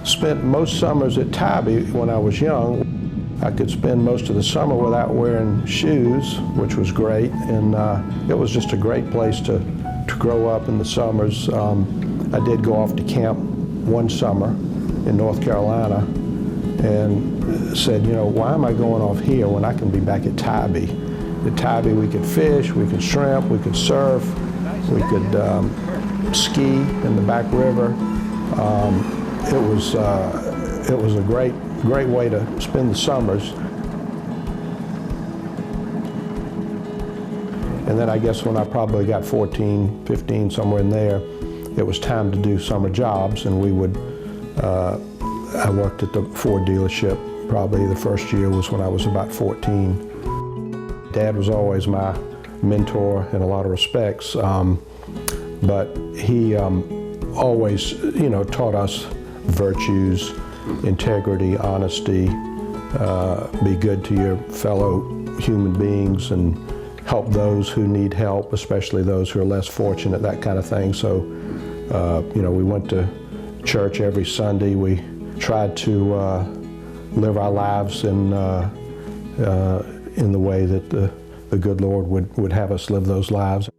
spent most summers at Tybee when I was young. I could spend most of the summer without wearing shoes, which was great, and it was just a great place to grow up in the summers. I did go off to camp one summer in North Carolina and said, you know, why am I going off here when I can be back at Tybee? At Tybee we could fish, we could shrimp, we could surf, we could ski in the back river. It was a great way to spend the summers. And then I guess when I probably got 14, 15, somewhere in there, it was time to do summer jobs, and we would, I worked at the Ford dealership. Probably the first year was when I was about 14. Dad was always my mentor in a lot of respects, but he always, you know, taught us virtues, integrity, honesty, be good to your fellow human beings and help those who need help, especially those who are less fortunate, that kind of thing. So, you know, we went to church every Sunday. We tried to live our lives in the way that the good Lord would have us live those lives.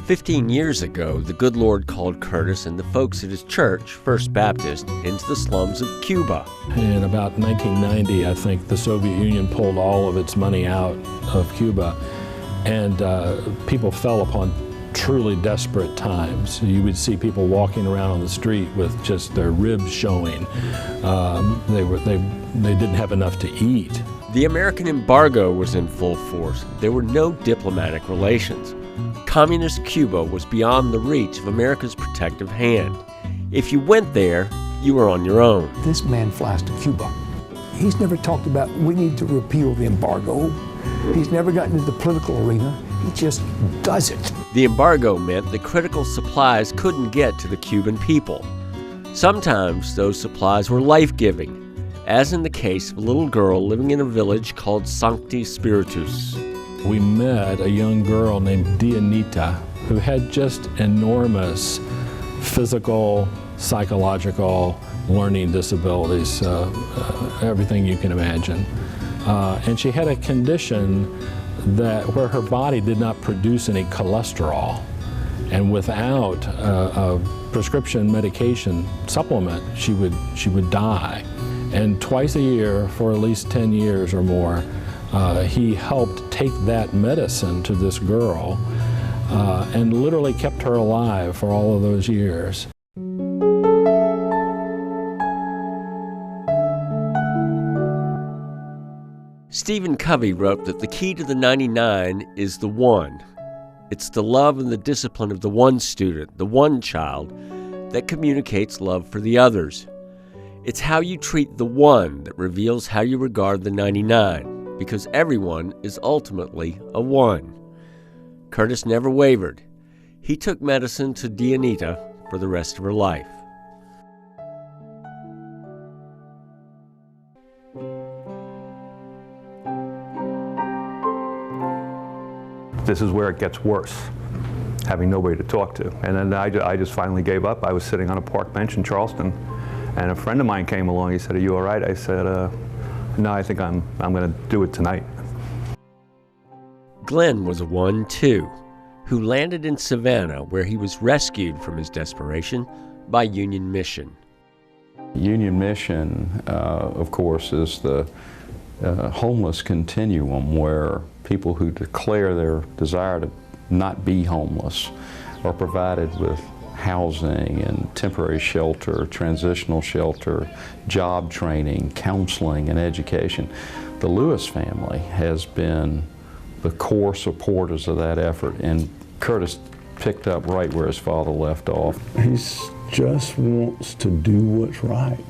15 years ago, the good Lord called Curtis and the folks at his church, First Baptist, into the slums of Cuba. In about 1990, I think the Soviet Union pulled all of its money out of Cuba, and people fell upon truly desperate times. You would see people walking around on the street with just their ribs showing. They didn't have enough to eat. The American embargo was in full force. There were no diplomatic relations. Communist Cuba was beyond the reach of America's protective hand. If you went there, you were on your own. This man flies to Cuba. He's never talked about we need to repeal the embargo. He's never gotten into the political arena. He just does it. The embargo meant that critical supplies couldn't get to the Cuban people. Sometimes those supplies were life-giving, as in the case of a little girl living in a village called Sancti Spiritus. We met a young girl named Dianita who had just enormous physical, psychological, learning disabilities, everything you can imagine. And she had a condition where her body did not produce any cholesterol. And without a prescription medication supplement, she would die. And twice a year for at least 10 years or more, he helped take that medicine to this girl and literally kept her alive for all of those years. Stephen Covey wrote that the key to the 99 is the one. It's the love and the discipline of the one student, the one child, that communicates love for the others. It's how you treat the one that reveals how you regard the 99, because everyone is ultimately a one. Curtis never wavered. He took medicine to Dianita for the rest of her life. This is where it gets worse, having nobody to talk to. And then I just finally gave up. I was sitting on a park bench in Charleston, and a friend of mine came along. He said, "Are you all right?" I said, "No, I think I'm going to do it tonight." Glenn was a one, too, who landed in Savannah, where he was rescued from his desperation by Union Mission. Union Mission, of course, is the homeless continuum, where people who declare their desire to not be homeless are provided with housing and temporary shelter, transitional shelter, job training, counseling, and education. The Lewis family has been the core supporters of that effort, and Curtis picked up right where his father left off. He just wants to do what's right.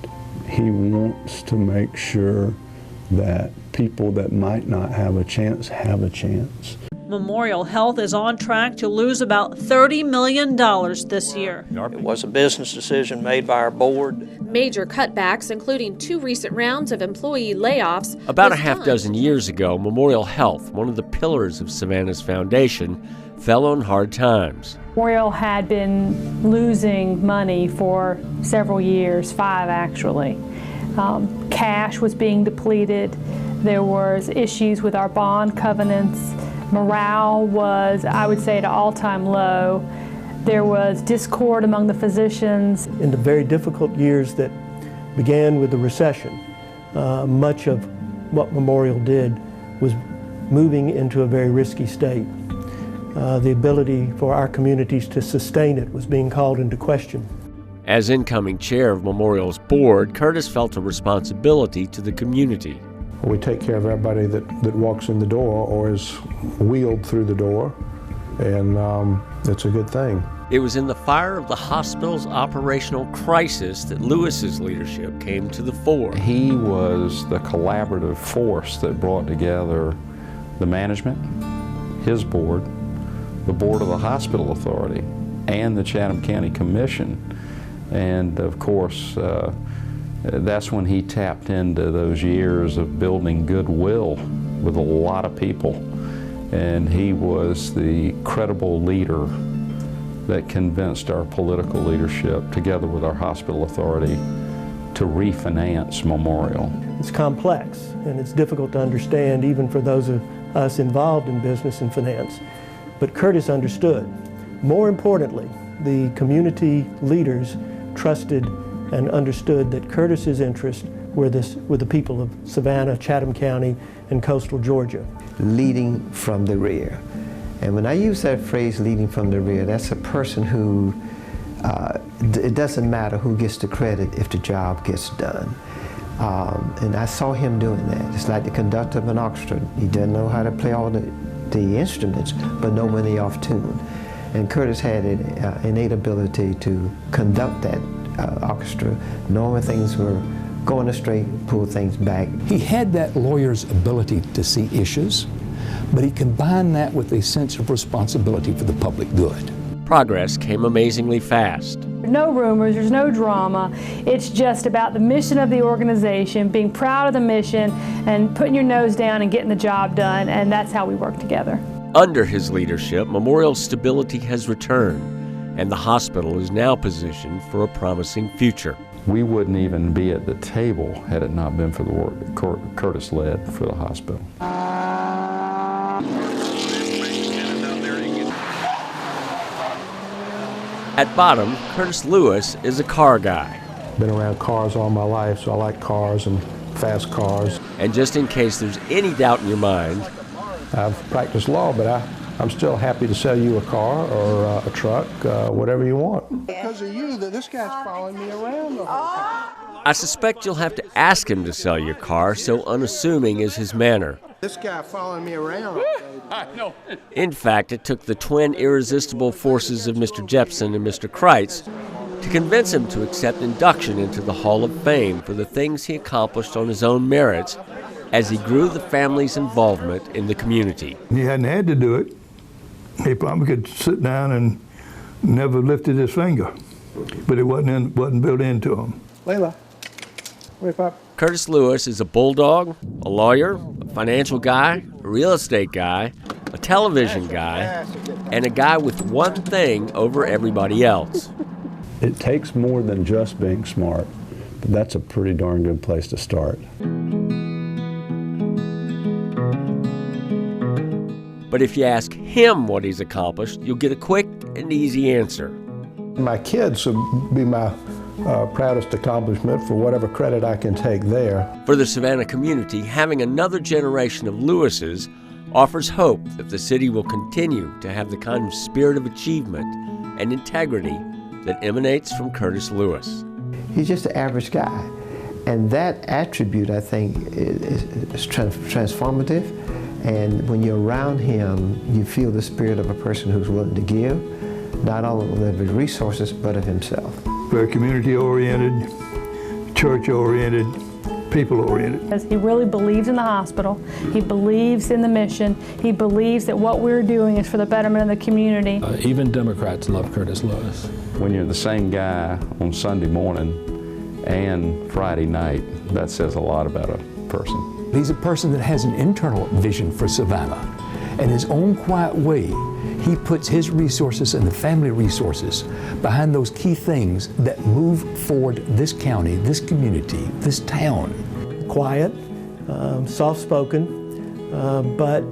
He wants to make sure that people that might not have a chance have a chance. Memorial Health is on track to lose about $30 million this year. It was a business decision made by our board. Major cutbacks, including 2 recent rounds of employee layoffs. About a half dozen years ago, Memorial Health, one of the pillars of Savannah's foundation, fell on hard times. Memorial had been losing money for several years, 5 actually. Cash was being depleted. There was issues with our bond covenants. Morale was, I would say, at an all-time low. There was discord among the physicians. In the very difficult years that began with the recession, much of what Memorial did was moving into a very risky state. The ability for our communities to sustain it was being called into question. As incoming chair of Memorial's board, Curtis felt a responsibility to the community. We take care of everybody that walks in the door or is wheeled through the door, and it's a good thing. It was in the fire of the hospital's operational crisis that Lewis's leadership came to the fore. He was the collaborative force that brought together the management, his board, the board of the hospital authority, and the Chatham County Commission. And of course, that's when he tapped into those years of building goodwill with a lot of people. And he was the credible leader that convinced our political leadership, together with our hospital authority, to refinance Memorial. It's complex and it's difficult to understand even for those of us involved in business and finance. But Curtis understood. More importantly, the community leaders trusted and understood that Curtis's interests were the people of Savannah, Chatham County, and coastal Georgia. Leading from the rear. And when I use that phrase, leading from the rear, that's a person who, it doesn't matter who gets the credit if the job gets done. And I saw him doing that. It's like the conductor of an orchestra. He doesn't know how to play all the instruments, but know when they're off tune. And Curtis had an innate ability to conduct that orchestra, knowing when things were going astray, pull things back. He had that lawyer's ability to see issues, but he combined that with a sense of responsibility for the public good. Progress came amazingly fast. No rumors, there's no drama. It's just about the mission of the organization, being proud of the mission, and putting your nose down and getting the job done, and that's how we work together. Under his leadership, Memorial's stability has returned, and the hospital is now positioned for a promising future. We wouldn't even be at the table had it not been for the work that Curtis led for the hospital. At bottom, Curtis Lewis is a car guy. Been around cars all my life, so I like cars and fast cars. And just in case there's any doubt in your mind, I've practiced law, but I'm still happy to sell you a car or a truck, whatever you want. Because of you, this guy's following me around the whole time. I suspect you'll have to ask him to sell your car, so unassuming is his manner. This guy following me around. I know. In fact, it took the twin irresistible forces of Mr. Jepson and Mr. Kreitz to convince him to accept induction into the Hall of Fame for the things he accomplished on his own merits as he grew the family's involvement in the community. He hadn't had to do it. He probably could sit down and never lifted his finger, but it wasn't built into him. Layla, wake up. Curtis Lewis is a bulldog, a lawyer, a financial guy, a real estate guy, a television guy, and a guy with one thing over everybody else. It takes more than just being smart, but that's a pretty darn good place to start. But if you ask him what he's accomplished, you'll get a quick and easy answer. My kids would be my proudest accomplishment for whatever credit I can take there. For the Savannah community, having another generation of Lewises offers hope that the city will continue to have the kind of spirit of achievement and integrity that emanates from Curtis Lewis. He's just an average guy. And that attribute, I think, is transformative. And when you're around him, you feel the spirit of a person who's willing to give, not only of his resources, but of himself. Very community-oriented, church-oriented, people-oriented. Because he really believes in the hospital, he believes in the mission, he believes that what we're doing is for the betterment of the community. Even Democrats love Curtis Lewis. When you're the same guy on Sunday morning and Friday night, that says a lot about a person. He's a person that has an internal vision for Savannah. In his own quiet way, he puts his resources and the family resources behind those key things that move forward this county, this community, this town. Quiet, soft-spoken, but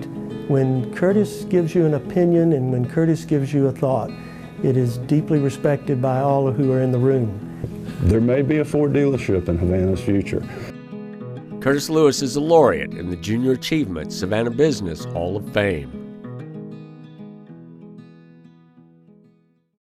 when Curtis gives you an opinion and when Curtis gives you a thought, it is deeply respected by all who are in the room. There may be a Ford dealership in Havana's future. Curtis Lewis is a laureate in the Junior Achievement Savannah Business Hall of Fame.